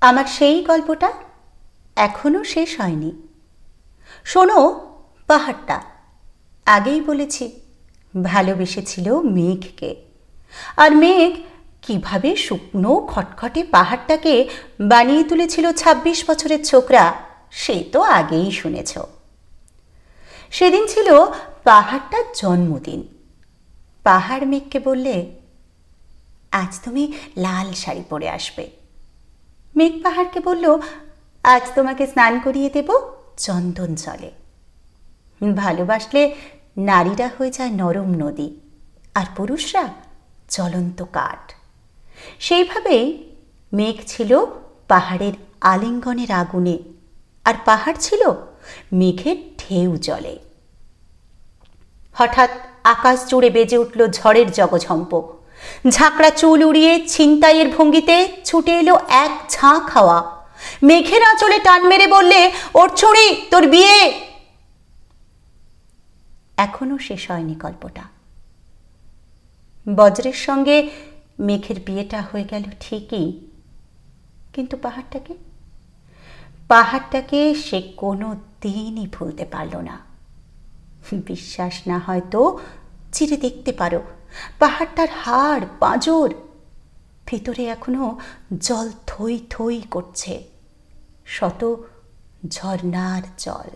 আমার সেই গল্পটা এখনো শেষ হয়নি। শোনো, পাহাড়টা আগেই বলেছি ভালোবেসেছিল মেঘকে, আর মেঘ কিভাবে শুকনো খটখটে পাহাড়টাকে বানিয়ে তুলেছিল ২৬ বছরের ছোকরা, সে তো আগেই শুনেছ। সেদিন ছিল পাহাড়টার জন্মদিন। পাহাড় মেঘকে বললে, আজ তুমি লাল শাড়ি পরে আসবে। মেঘ পাহাড়কে বলল, আজ তোমাকে স্নান করিয়ে দেব চন্দন জলে। ভালোবাসলে নারীরা হয়ে যায় নরম নদী, আর পুরুষরা জ্বলন্ত কাঠ। সেইভাবেই মেঘ ছিল পাহাড়ের আলিঙ্গনের আগুনে, আর পাহাড় ছিল মেঘের ঢেউ জলে। হঠাৎ আকাশ জুড়ে বেজে উঠল ঝড়ের জগঝম্প। ঝাঁকড়া চুল উড়িয়ে ছিনতাইয়ের ভঙ্গিতে ছুটে এলো এক ঝাঁক হাওয়া। মেঘের আঁচলে টান মেরে বললে, ওর ছুঁড়ি, তোর বিয়ে। এখনো শেষ হয়নি গল্পটা। বজ্রের সঙ্গে মেঘের বিয়েটা হয়ে গেল ঠিকই, কিন্তু পাহাড়টাকে সে কোনো দিনই ভুলতে পারল না। বিশ্বাস না হয় তো চিরে দেখতে পারো, পাহাড়টার হাড় পাঁজর ভিতরে এখনো জল থই থই করছে, শত ঝর্ণার জল।